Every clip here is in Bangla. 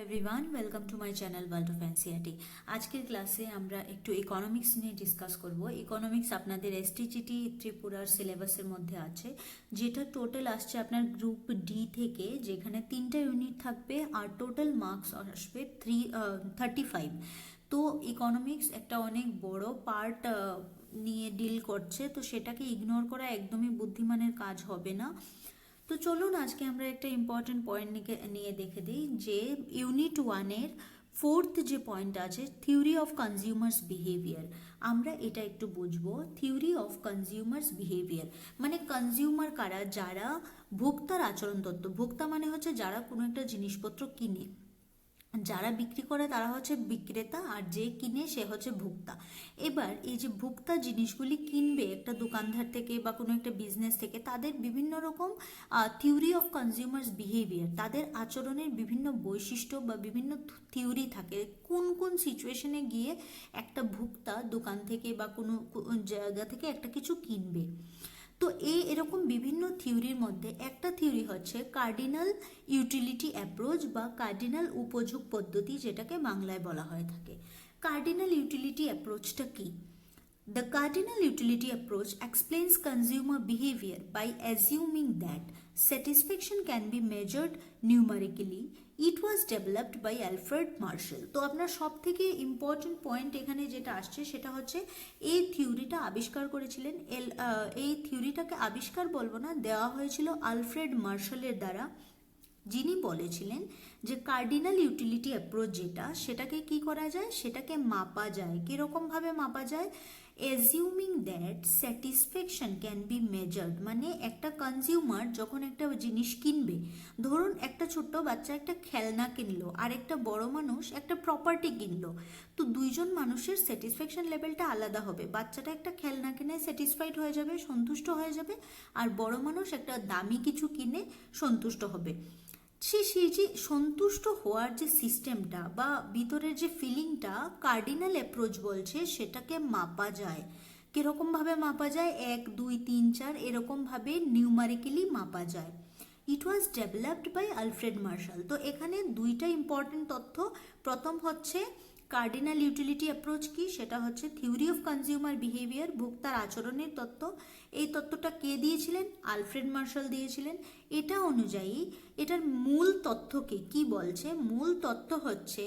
Everyone, welcome to my channel world of NCERT. আজকের ক্লাসে আমরা একটু ইকোনমিক্স নিয়ে ডিসকাস করব। ইকোনমিক্স আপনাদের এসটিজিটি ত্রিপুরার সিলেবাসের মধ্যে আছে, যেটা টোটাল আসছে আপনার গ্রুপ ডি থেকে, যেখানে 3টা ইউনিট থাকবে আর টোটাল মার্কস আসবে 35। তো ইকোনমিক্স একটা অনেক বড় পার্ট নিয়ে ডিল করছে, তো সেটাকে ইগনোর করা একদমই বুদ্ধিমানের কাজ হবে না। তো চলুন আজকে আমরা একটা ইম্পর্টেন্ট পয়েন্ট নিয়ে দেখে দিই, যে ইউনিট 1-এর 4th যে পয়েন্ট আছে, থিওরি অফ কনজিউমার্স বিহেভিয়ার। আমরা এটা একটু বুঝবো। থিওরি অফ কনজিউমার্স বিহেভিয়ার মানে কনজিউমার কারা? যারা ভোক্তার আচরণ তত্ত্ব। ভোক্তা মানে হচ্ছে যারা কোনো একটা জিনিসপত্র কিনে, যারা বিক্রি করে তারা হচ্ছে বিক্রেতা, আর যে কিনে সে হচ্ছে ভোক্তা। এবার এই যে ভোক্তা জিনিসগুলি কিনবে একটা দোকানদার থেকে বা কোনো একটা বিজনেস থেকে, তাদের বিভিন্ন রকম থিওরি অফ কনজিউমার্স বিহেভিয়ার, তাদের আচরণের বিভিন্ন বৈশিষ্ট্য বা বিভিন্ন থিওরি থাকে। কোন কোন সিচুয়েশনে গিয়ে একটা ভোক্তা দোকান থেকে বা কোনো জায়গা থেকে একটা কিছু কিনবে। তো এরকম বিভিন্ন থিওরির মধ্যে একটা থিওরি হচ্ছে কার্ডিনাল ইউটিলিটি অ্যাপ্রোচ বা কার্ডিনাল উপযোগ পদ্ধতি, যেটাকে বাংলায় বলা হয়ে থাকে। কার্ডিনাল ইউটিলিটি অ্যাপ্রোচটা কি? The cardinal utility approach explains consumer behavior by assuming that satisfaction can be measured numerically. It was developed by Alfred Marshall. তো আপনার সব থেকে ইম্পর্টেন্ট পয়েন্ট এখানে যেটা আসছে সেটা হচ্ছে এই থিওরিটা আবিষ্কার করেছিলেন, এই থিওরিটাকে আবিষ্কার বলবো না, দেওয়া হয়েছিল আলফ্রেড মার্শালের দ্বারা, যিনি বলেছিলেন যে কার্ডিনাল ইউটিলিটি অ্যাপ্রোচ যেটা, সেটাকে কি করা যায়, সেটাকে মাপা যায়। কীরকমভাবে মাপা যায়? Assuming that satisfaction can be measured, মানে একটা কনজিউমার যখন একটা জিনিস কিনবে, ধরুন একটা ছোট্ট বাচ্চা একটা খেলনা কিনলো আর একটা বড় মানুষ একটা প্রপার্টি কিনলো, তো দুইজন মানুষের স্যাটিসফ্যাকশন লেভেলটা আলাদা হবে। বাচ্চাটা একটা খেলনা কিনে স্যাটিসফাইড হয়ে যাবে, সন্তুষ্ট হয়ে যাবে, আর বড় মানুষ একটা দামি কিছু কিনে সন্তুষ্ট হবে। সেই যে সন্তুষ্ট হওয়ার যে সিস্টেমটা বা ভিতরের যে ফিলিংটা কার্ডিনাল অ্যাপ্রোচ বলছে সেটাকে মাপা যায়। কীরকমভাবে মাপা যায়? 1, 2, 3, 4 এরকমভাবে নিউমারিক্যালি মাপা যায়। It was developed by Alfred Marshall. তো এখানে দুইটা ইম্পর্টেন্ট তথ্য। প্রথম হচ্ছে কার্ডিনাল ইউটিলিটি অ্যাপ্রোচ কি, সেটা হচ্ছে থিওরি অফ কনজিউমার বিহেভিয়ার, ভোক্তার আচরণের তত্ত্ব। এই তত্ত্বটা কে দিয়েছিলেন? আলফ্রেড মার্শাল দিয়েছিলেন। এটা অনুযায়ী এটার মূল তথ্যকে কি বলছে? মূল তথ্য হচ্ছে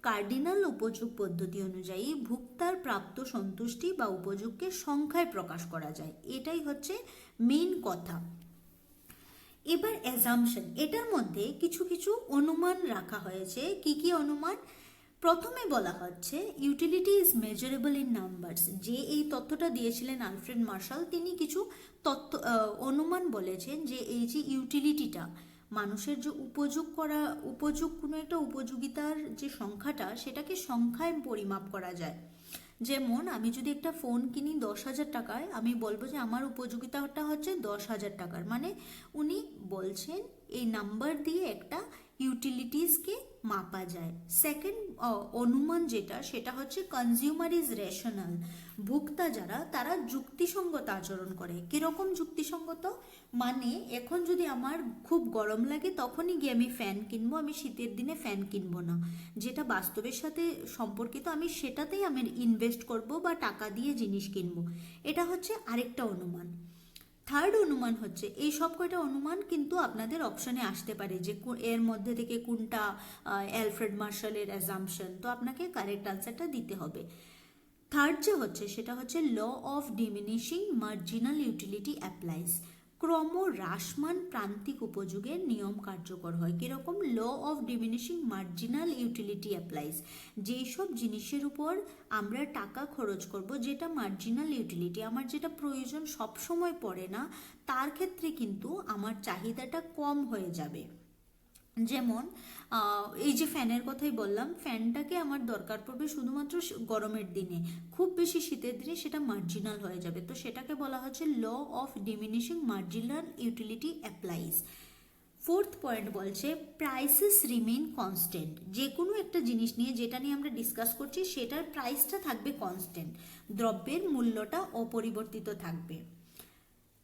কার্ডিনাল উপযোগ পদ্ধতি অনুযায়ী ভোক্তার প্রাপ্ত সন্তুষ্টি বা উপযোগকে সংখ্যায় প্রকাশ করা যায়। এটাই হচ্ছে মেইন কথা। এবার অ্যাজাম্পশন, এটার মধ্যে কিছু কিছু অনুমান রাখা হয়েছে। কি কি অনুমান? প্রথমে বলা হচ্ছে utility is measurable in numbers. যে এই তথ্যটা দিয়েছিলেন আলফ্রেড মার্শাল, তিনি কিছু অনুমান বলেছেন যে এই যে ইউটিলিটিটা, মানুষের যে উপযোগ কোনো একটা উপযোগিতার যে সংখ্যাটা, সেটাকে সংখ্যায় পরিমাপ করা যায়। যেমন আমি যদি একটা ফোন কিনি 10,000 টাকায়, আমি বলবো যে আমার উপযোগিতাটা হচ্ছে 10,000 টাকার। মানে উনি বলছেন এই নাম্বার দিয়ে একটা ইউটিলিটিসকে মাপা যায়। সেকেন্ড অনুমান যেটা, সেটা হচ্ছে কনজিউমার ইজ রেশনাল। ভোক্তা যারা, তারা যুক্তিসঙ্গত আচরণ করে। কিরকম যুক্তিসঙ্গত? মানে এখন যদি আমার খুব গরম লাগে তখনই গিয়ে আমি ফ্যান কিনবো, আমি শীতের দিনে ফ্যান কিনবো না। যেটা বাস্তবের সাথে সম্পর্কিত আমি সেটাতেই আমি ইনভেস্ট করব বা টাকা দিয়ে জিনিস কিনবো। এটা হচ্ছে আরেকটা অনুমান। থার্ড অনুমান হচ্ছে, এই সব কয়টা অনুমান কিন্তু আপনাদের অপশনে আসতে পারে যে এর মধ্যে থেকে কোনটা অ্যালফ্রেড মার্শালের অ্যাজাম্পশন, তো আপনাকে কারেক্ট আনসারটা দিতে হবে। থার্ড যে হচ্ছে সেটা হচ্ছে law of diminishing marginal utility applies. ক্রমহ্রাসমান প্রান্তিক উপযোগের নিয়ম কার্যকর হয়। কিরকম? Law of diminishing marginal utility applies. যেই সব জিনিসের উপর আমরা টাকা খরচ করব, যেটা মার্জিনাল ইউটিলিটি, আমার যেটা প্রয়োজন সব সময় পড়ে না, তার ক্ষেত্রে কিন্তু আমার চাহিদাটা কম হয়ে যাবে। যেমন এই যে ফ্যানের কথাই বললাম, ফ্যানটাকে আমার দরকার পড়বে শুধুমাত্র গরমের দিনে, খুব বেশি শীতের দিনে সেটা মার্জিনাল হয়ে যাবে। তো সেটাকে বলা হচ্ছে law of diminishing marginal utility applies. Fourth point বলছে প্রাইসেস রিমেইন কনস্ট্যান্ট। যে কোনো একটা জিনিস নিয়ে, যেটা নিয়ে আমরা ডিসকাস করছি, সেটার প্রাইসটা থাকবে কনস্ট্যান্ট, দ্রব্যের মূল্যটা অপরিবর্তিত থাকবে।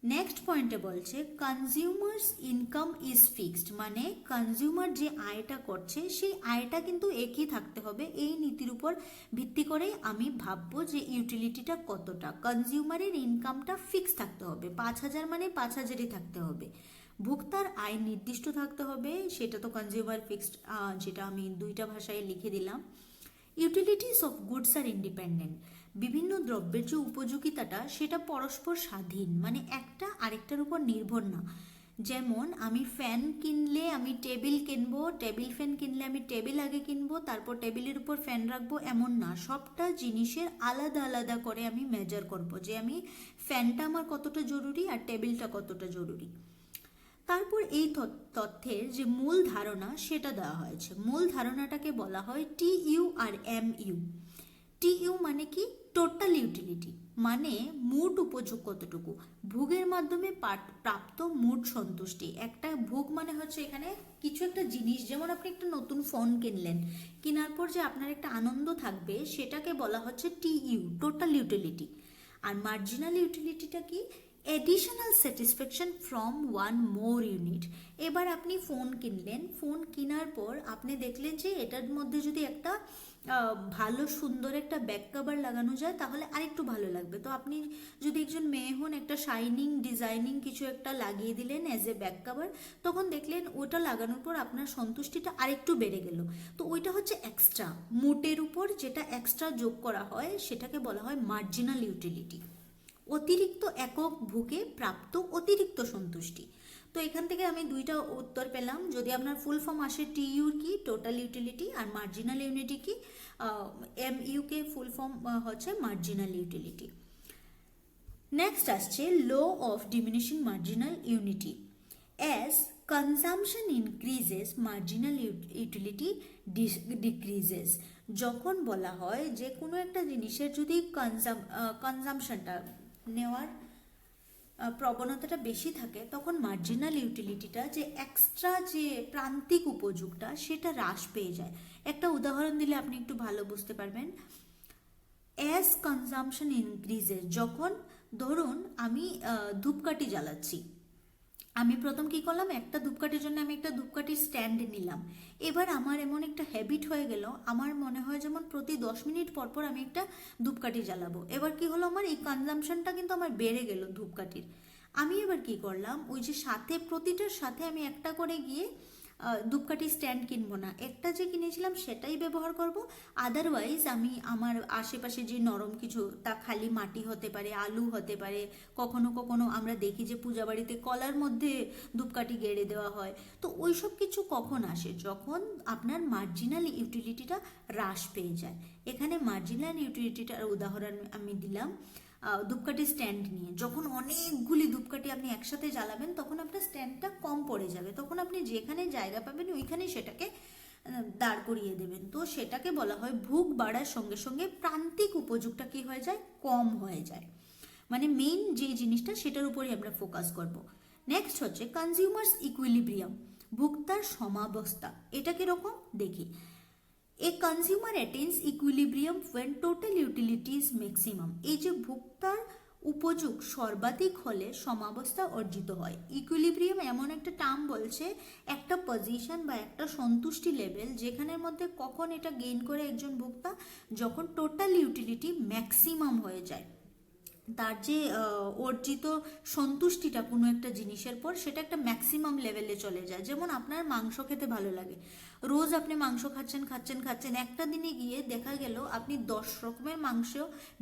নেক্সট পয়েন্টে বলছে কনজিউমার্স ইনকাম ইজ ফিক্সড, মানে কনজিউমার যে আয়টা করছে সেই আয়টা কিন্তু একই থাকতে হবে। এই নীতির উপর ভিত্তি করে আমি ভাববো যে ইউটিলিটিটা কতটা। কনজিউমারের ইনকামটা ফিক্স থাকতে হবে, 5,000 মানে 5,000ই থাকতে হবে। ভোক্তার আয় নির্দিষ্ট থাকতে হবে, সেটা তো কনজিউমার ফিক্সড, যেটা আমি দুইটা ভাষায় লিখে দিলাম। Utilities of goods are independent, বিভিন্ন দ্রব্যের যে উপযোগিতাটা সেটা পরস্পর স্বাধীন, মানে একটা আরেকটার উপর নির্ভর না। যেমন আমি ফ্যান কিনলে আমি টেবিল কিনবো, টেবিল ফ্যান কিনলে আমি টেবিল আগে কিনবো, তারপর টেবিলের উপর ফ্যান রাখবো, এমন না। সবটা জিনিসের আলাদা আলাদা করে আমি মেজার করব যে আমি ফ্যানটা আমার কতটা জরুরি আর টেবিলটা কতটা জরুরি। তারপর এই তথ্যের যে মূল ধারণা সেটা দেওয়া হয়েছে। মূল ধারণাটাকে বলা হয় TU আর MU। TU মানে কি? টোটাল ইউটিলিটি, মানে মোট উপযোগ কতটুকু, ভোগের মাধ্যমে প্রাপ্ত মোট সন্তুষ্টি। একটা ভোগ মানে হচ্ছে এখানে কিছু একটা জিনিস, যেমন আপনি একটা নতুন ফোন কিনলেন, কেনার পর যে আপনার একটা আনন্দ থাকবে সেটাকে বলা হচ্ছে TU, টোটাল ইউটিলিটি। আর মার্জিনাল ইউটিলিটিটা কি? Additional satisfaction from one more unit. এবার আপনি ফোন কিনলেন, ফোন কেনার পর আপনি দেখলেন যে এটার মধ্যে যদি একটা ভালো সুন্দর একটা ব্যাক কভার লাগানো যায় তাহলে আরেকটু ভালো লাগবে। তো আপনি যদি একজন মেয়ে হন, একটা শাইনিং ডিজাইনিং কিছু একটা লাগিয়ে দিলেন অ্যাজ এ ব্যাক কভার, তখন দেখলেন ওটা লাগানোর পর আপনার সন্তুষ্টিটা আরেকটু বেড়ে গেল। তো ওইটা হচ্ছে এক্সট্রা, মোটের উপর যেটা এক্সট্রা যোগ করা হয় সেটাকে বলা হয় মার্জিনাল ইউটিলিটি। অতিরিক্ত একক ভোগে প্রাপ্ত অতিরিক্ত সন্তুষ্টি। তো এখান থেকে আমি দুইটা উত্তর পেলাম। যদি আপনার ফুল ফর্ম আসে TU কি? Total utility. আর মার্জিনাল ইউনিটি কি? MU কে ফুল ফর্ম হচ্ছে মার্জিনাল ইউটিলিটি। নেক্সট আসছে law of diminishing marginal unity. As consumption increases marginal utility decreases. যখন বলা হয় যে কোনো একটা জিনিসের যদি কনজামশনটা নেওয়ার প্রবণতাটা বেশি থাকে, তখন মার্জিনাল ইউটিলিটিটা যে এক্সট্রা যে প্রান্তিক উপযোগটা সেটা হ্রাস পেয়ে যায়। একটা উদাহরণ দিলে আপনি একটু ভালো বুঝতে পারবেন। অ্যাজ কনজামশন ইনক্রিজেস, যখন ধরুন আমি ধূপকাঠি জ্বালাচ্ছি, আমি প্রথম কি করলাম, একটা ধূপকাঠির জন্য আমি একটা ধূপকাঠির স্ট্যান্ড নিলাম। এবার আমার এমন একটা হ্যাবিট হয়ে গেল, আমার মনে হয় যেমন প্রতি 10 মিনিট পর পর আমি একটা ধূপকাঠি জ্বালাবো। এবার কি হলো, আমার এই কনজামশনটা কিন্তু আমার বেড়ে গেল ধূপকাঠির। আমি এবার কি করলাম, ওই যে সাথে প্রতিটার সাথে আমি একটা করে গিয়ে ধূপকাঠি স্ট্যান্ড কিনবো না, একটা যে কিনেছিলাম সেটাই ব্যবহার করব। আদারওয়াইজ আমি আমার আশেপাশে যে নরম কিছু, তা খালি মাটি হতে পারে, আলু হতে পারে, কখনো কখনো আমরা দেখি যে পূজা বাড়িতে কলার মধ্যে ধূপকাঠি গেড়ে দেওয়া হয়। তো ওই সব কিছু কখন আসে, যখন আপনার মার্জিনাল ইউটিলিটিটা হ্রাস পেয়ে যায়। এখানে মার্জিনাল ইউটিলিটিটার উদাহরণ আমি দিলাম ধূপকাঠি স্ট্যান্ড নিয়ে। যখন অনেকগুলি ধূপকাঠি আপনি একসাথে জ্বালাবেন তখন আপনার স্ট্যান্ডটা কম পড়ে যাবে, তখন আপনি যেখানে জায়গা পাবেন ওইখানে সেটাকে দাঁড় করিয়ে দেবেন। তো সেটাকে বলা হয় ভোগ বাড়ার সঙ্গে সঙ্গে প্রান্তিক উপযোগটা কি হয়ে যায়, কম হয়ে যায়। মানে মেইন যে জিনিসটা সেটার উপরই আমরা ফোকাস করব। নেক্সট হচ্ছে কনজিউমার্স ইকুইলিব্রিয়াম, ভোক্তার সমাবস্থা। এটা কিরকম দেখি। A consumer attains equilibrium when total utility is maximum. এই যে ভোক্তার উপযোগ সর্বাধিক হলে সমাবস্থা অর্জিত হয়। ইকুইলিব্রিয়াম এমন একটা টার্ম বলছে, একটা পজিশন বা একটা সন্তুষ্টি লেভেল যেখানের মধ্যে কখন এটা গেইন করে একজন ভোক্তা, যখন টোটাল ইউটিলিটি ম্যাক্সিমাম হয়ে যায়। তার যে অর্জিত সন্তুষ্টিটা কোনো একটা জিনিসের পর সেটা একটা ম্যাক্সিমাম লেভেলে চলে যায়। যেমন আপনার মাংস খেতে ভালো লাগে, রোজ আপনি মাংস খাচ্ছেন খাচ্ছেন খাচ্ছেন, একটা দিনে গিয়ে দেখা গেল আপনি 10 রকমের মাংস,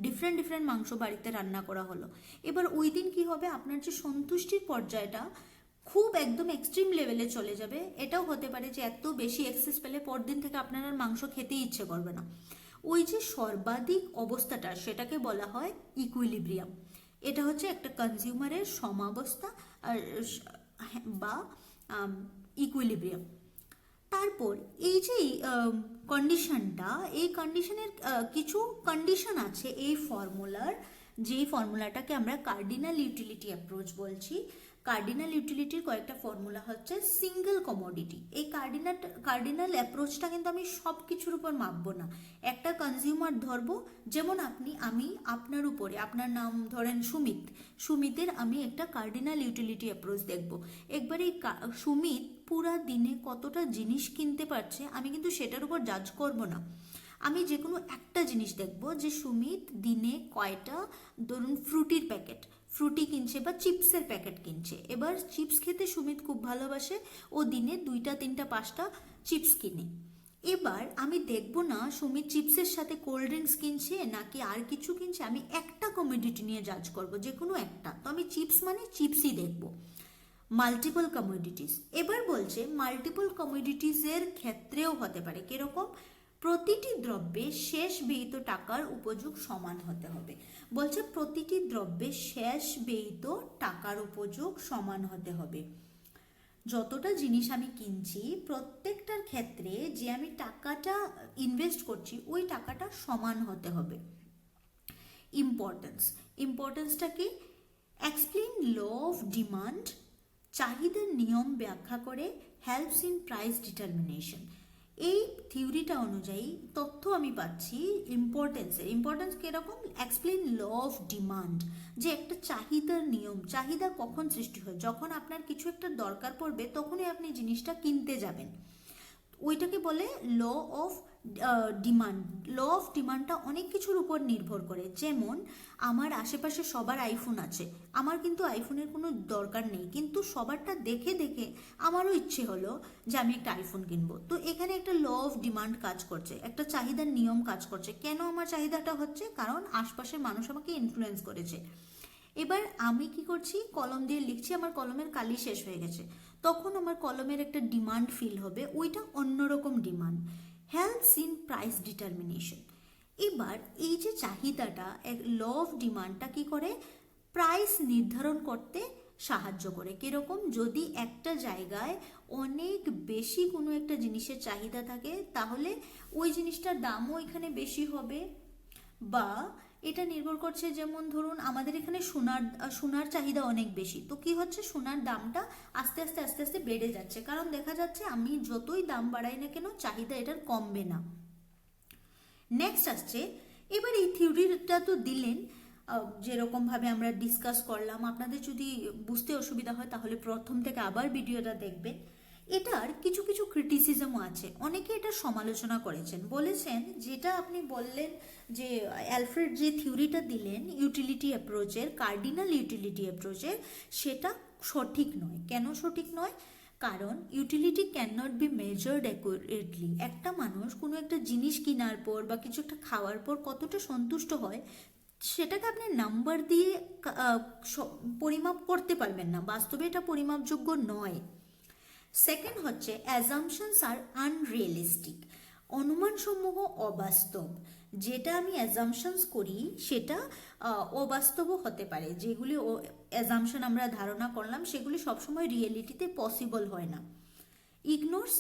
ডিফারেন্ট মাংস বাড়িতে রান্না করা হলো। এবার ওই দিন কি হবে, আপনার যে সন্তুষ্টির পর্যায়টা খুব একদম এক্সট্রিম লেভেলে চলে যাবে। এটাও হতে পারে যে এত বেশি এক্সেস পেলে পরদিন থেকে আপনার আর মাংস খেতেই ইচ্ছে করবে না। ওই যে সর্বাধিক অবস্থাটা সেটাকে বলা হয় ইকুইলিব্রিয়াম। এটা হচ্ছে একটা কনজিউমারের সমাবস্থা বা ইকুইলিব্রিয়াম। তারপর এই যে কন্ডিশনটা, এই কন্ডিশনের কিছু কন্ডিশন আছে এই ফর্মুলার, যেই ফর্মুলাটাকে আমরা কার্ডিনাল ইউটিলিটি অ্যাপ্রোচ বলছি। কার্ডিনাল ইউটিলিটির কয়েকটা ফর্মুলা হচ্ছে সিঙ্গেল কমোডিটি। এই কার্ডিনাল অ্যাপ্রোচটা কিন্তু আমি সব কিছুর উপর মাপবো না, একটা কনজিউমার ধরবো, যেমন আমি আপনার উপরে, আপনার নাম ধরেন সুমিতের আমি একটা কার্ডিনাল ইউটিলিটি অ্যাপ্রোচ দেখবো। একবার এই সুমিত পুরা দিনে কতটা জিনিস কিনতে পারছে আমি কিন্তু সেটার উপর জাজ করব না, আমি যে কোনো একটা জিনিস দেখব যে সুমিত দিনে কয়টা ধরুন ফ্রুটি কিনছে বা চিপসের প্যাকেট কিনছে। এবার চিপস খেতে সুমিত খুব ভালোবাসে, ও দিনে 2টা 3টা 5টা চিপস কিনে। এবার আমি দেখব না সুমিত চিপসের সাথে কোল্ড ড্রিঙ্কস কিনছে নাকি আর কিছু কিনছে, আমি একটা কমোডিটি নিয়ে জাজ করব, যে কোনো একটা। তো আমি চিপস মানে চিপসই দেখব। মাল্টিপল কমোডিটিস, এবার বলছে মাল্টিপল কমোডিটিসের ক্ষেত্রেও হতে পারে কিরকম, প্রতিটি দ্রব্যে শেষ ব্যয়িত টাকার উপযোগ সমান হতে হবে। বলছে প্রতিটি দ্রব্যে শেষ ব্যয়িত টাকার উপযোগ সমান হতে হবে। যতটা জিনিস আমি কিনছি প্রত্যেকটার ক্ষেত্রে যে আমি টাকাটা ইনভেস্ট করছি ওই টাকাটা সমান হতে হবে। ইম্পর্টেন্সটা কি? এক্সপ্লেইন ল অফ ডিমান্ড, চাহিদার নিয়ম ব্যাখ্যা করে, হেল্পস ইন প্রাইস ডিটারমিনেশন। এই থিওরিটা অনুযায়ী তথ্য আমি পাচ্ছি ইম্পর্টেন্স কিরকম, এক্সপ্লেইন ল অফ ডিমান্ড, যে একটা চাহিদার নিয়ম, চাহিদা কখন সৃষ্টি হয়, যখন আপনার কিছু একটা দরকার পড়বে তখনই আপনি জিনিসটা কিনতে যাবেন, ওইটাকে বলে law of demand. Law of ডিমান্ডটা অনেক কিছুর উপর নির্ভর করে, যেমন আমার আশেপাশে সবার আইফোন আছে, আমার কিন্তু আইফোনের কোনো দরকার নেই, কিন্তু সবারটা দেখে দেখে আমারও ইচ্ছে হলো যে আমি একটা আইফোন কিনবো। তো এখানে একটা ল অফ ডিমান্ড কাজ করছে, একটা চাহিদার নিয়ম কাজ করছে। কেন আমার চাহিদাটা হচ্ছে? কারণ আশপাশের মানুষ আমাকে ইনফ্লুয়েন্স করেছে। এবার আমি কি করছি, কলম দিয়ে লিখছি, আমার কলমের কালি শেষ হয়ে গেছে, তখন আমার কলমের একটা ডিমান্ড ফিল হবে, ওইটা অন্যরকম demand. Helps in price determination. এবার এই যে চাহিদাটা, ল অফ ডিমান্ডটা কি করে, প্রাইস নির্ধারণ করতে সাহায্য করে। কিরকম? যদি একটা জায়গায় অনেক বেশি কোনো একটা জিনিসের চাহিদা থাকে তাহলে ওই জিনিসটার দামও এখানে বেশি হবে, বা এটা নির্ভর করছে, যেমন ধরুন আমাদের এখানে সোনার চাহিদা অনেক বেশি, তো কি হচ্ছে, সোনার দামটা আস্তে আস্তে আস্তে আস্তে বেড়ে যাচ্ছে, কারণ দেখা যাচ্ছে আমি যতই দাম বাড়াই না কেন চাহিদা এটার কমবে না। নেক্সট আসছে, এবার এই থিওরিটা তো দিলেন, যেরকমভাবে আমরা ডিসকাস করলাম, আপনাদের যদি বুঝতে অসুবিধা হয় তাহলে প্রথম থেকে আবার ভিডিওটা দেখবেন। এটার কিছু কিছু ক্রিটিসিজমও আছে, অনেকে এটা সমালোচনা করেছেন, বলেছেন যেটা আপনি বললেন যে অ্যালফ্রেড যে থিওরিটা দিলেন ইউটিলিটি অ্যাপ্রোচের, কার্ডিনাল ইউটিলিটি অ্যাপ্রোচের, সেটা সঠিক নয়। কেন সঠিক নয়? কারণ utility can not be measured accurately. একটা মানুষ কোনো একটা জিনিস কেনার পর বা কিছু একটা খাওয়ার পর কতটা সন্তুষ্ট হয় সেটাকে আপনি নাম্বার দিয়ে পরিমাপ করতে পারবেন না, বাস্তবে এটা পরিমাপযোগ্য নয়। সেকেন্ড হচ্ছে অ্যাজাম্পশনস আর আনরিয়েলিস্টিক, অনুমানসমূহ অবাস্তব। যেটা আমি অ্যাজাম্পশনস করি সেটা অবাস্তবও হতে পারে, যেগুলি অ্যাজাম্পশন আমরা ধারণা করলাম সেগুলি সবসময় রিয়েলিটিতে পসিবল হয় না। ইগনোরস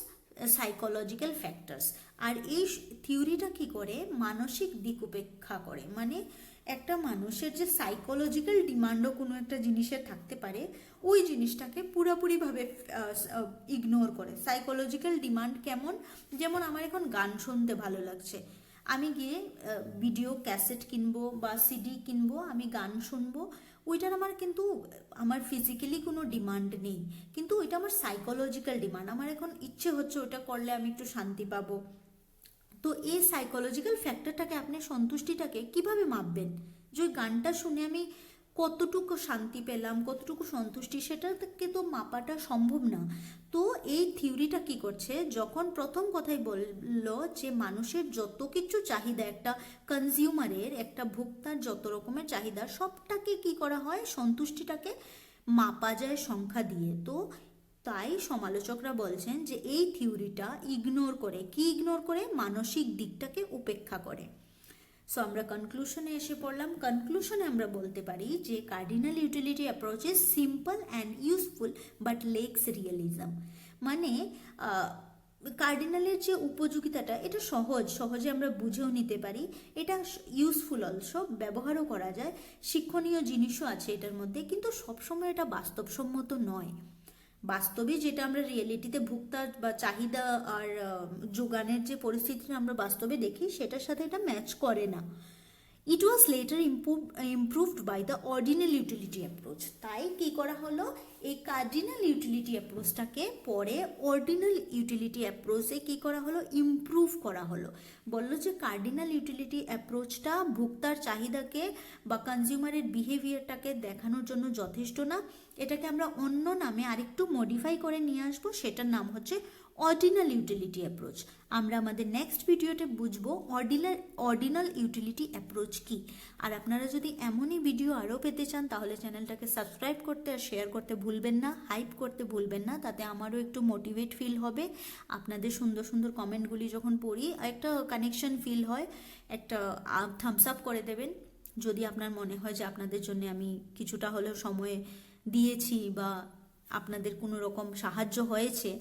সাইকোলজিক্যাল ফ্যাক্টরস, আর এই থিওরিটা কি করে, মানসিক দিক উপেক্ষা করে, মানে একটা মানুষের যে সাইকোলজিক্যাল ডিমান্ডও কোনো একটা জিনিসের থাকতে পারে ওই জিনিসটাকে পুরোপুরিভাবে ইগনোর করে। সাইকোলজিক্যাল ডিমান্ড কেমন, যেমন আমার এখন গান শুনতে ভালো লাগছে, আমি গিয়ে ভিডিও ক্যাসেট কিনবো বা সিডি কিনবো, আমি গান শুনবো, ওইটার আমার কিন্তু আমার ফিজিক্যালি কোনো ডিমান্ড নেই, কিন্তু ওইটা আমার সাইকোলজিক্যাল ডিমান্ড, আমার এখন ইচ্ছে হচ্ছে ওটা করলে আমি একটু শান্তি পাবো। তো এই সাইকোলজিক্যাল ফ্যাক্টরটাকে, আপনি সন্তুষ্টিটাকে কিভাবে মাপবেন, যে ওই গানটা শুনে আমি কতটুকু শান্তি পেলাম, কতটুকু সন্তুষ্টি, সেটাকে তো মাপাটা সম্ভব না। তো এই থিওরিটা কি করছে, যখন প্রথম কথাই বললো যে মানুষের যত কিছু চাহিদা, একটা কনজিউমারের, একটা ভোক্তার যত রকমের চাহিদা, সবটাকে কি করা হয়, সন্তুষ্টিটাকে মাপা যায় সংখ্যা দিয়ে। তো তাই সমালোচকরা বলছেন যে এই থিওরিটা ইগনোর করে, কি ইগনোর করে, মানসিক দিকটাকে উপেক্ষা করে। সো আমরা কনক্লুশনে এসে পড়লাম। কনক্লুশনে আমরা বলতে পারি যে cardinal utility approach is simple and useful but lacks realism, মানে কার্ডিনালের যে উপযোগিতাটা এটা সহজে আমরা বুঝেও নিতে পারি, এটা ইউজফুল অলসো, ব্যবহারও করা যায়, শিক্ষণীয় জিনিসও আছে এটার মধ্যে, কিন্তু সবসময় এটা বাস্তবসম্মত নয়। বাস্তবে যেটা আমরা রিয়েলিটিতে ভোক্তার বা চাহিদা আর যোগানের যে পরিস্থিতিটা আমরা বাস্তবে দেখি সেটার সাথে এটা ম্যাচ করে না। It was later improved by the ordinal utility approach. তাই কী করা হলো, এই কার্ডিনাল ইউটিলিটি অ্যাপ্রোচটাকে পরে অর্ডিনাল ইউটিলিটি অ্যাপ্রোচে কী করা হলো, ইমপ্রুভ করা হলো। বললো যে কার্ডিনাল ইউটিলিটি অ্যাপ্রোচটা ভোক্তার চাহিদাকে বা কনজিউমারের বিহেভিয়ারটাকে দেখানোর জন্য যথেষ্ট না, এটাকে আমরা অন্য নামে আরেকটু মডিফাই করে নিয়ে আসবো, সেটার নাম হচ্ছে অর্ডিনাল ইউটিলিটি অ্যাপ্রোচ। আমরা আমাদের নেক্সট ভিডিওতে বুঝবো অর্ডিনাল ইউটিলিটি অ্যাপ্রোচ কি। আর আপনারা যদি এমনই ভিডিও আরও পেতে চান তাহলে চ্যানেলটাকে সাবস্ক্রাইব করতে আর শেয়ার করতে ভুলবেন না, হাইপ করতে ভুলবেন না, তাতে আমারও একটু মোটিভেট ফিল হবে। আপনাদের সুন্দর সুন্দর কমেন্টগুলি যখন পড়ি একটা কানেকশন ফিল হয়, একটা থামস আপ করে দেবেন যদি আপনার মনে হয় যে আপনাদের জন্য আমি কিছুটা হলেও সময় দিয়েছি বা আপনাদের কোনো রকম সাহায্য হয়েছে।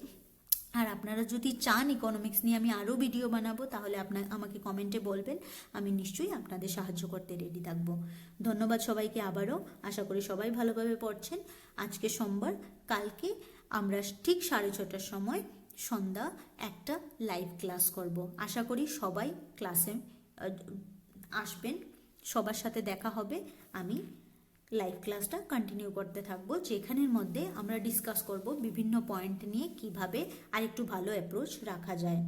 আর আপনারা যদি চান ইকোনমিক্স নিয়ে আমি আরও ভিডিও বানাবো তাহলে আমাকে কমেন্টে বলবেন, আমি নিশ্চয়ই আপনাদের সাহায্য করতে রেডি থাকবো। ধন্যবাদ সবাইকে আবারও, আশা করি সবাই ভালোভাবে পড়ছেন। আজকে সোমবার, কালকে আমরা ঠিক 6:30টার সময় সন্ধ্যা একটা লাইভ ক্লাস করব। আশা করি সবাই ক্লাসে আসবেন, সবার সাথে দেখা হবে। আমি লাইভ ক্লাসটা কন্টিনিউ করতে থাকবো, যেখানের মধ্যে আমরা ডিসকাস করব বিভিন্ন পয়েন্ট নিয়ে কিভাবে আরেকটু ভালো অ্যাপ্রোচ রাখা যায়।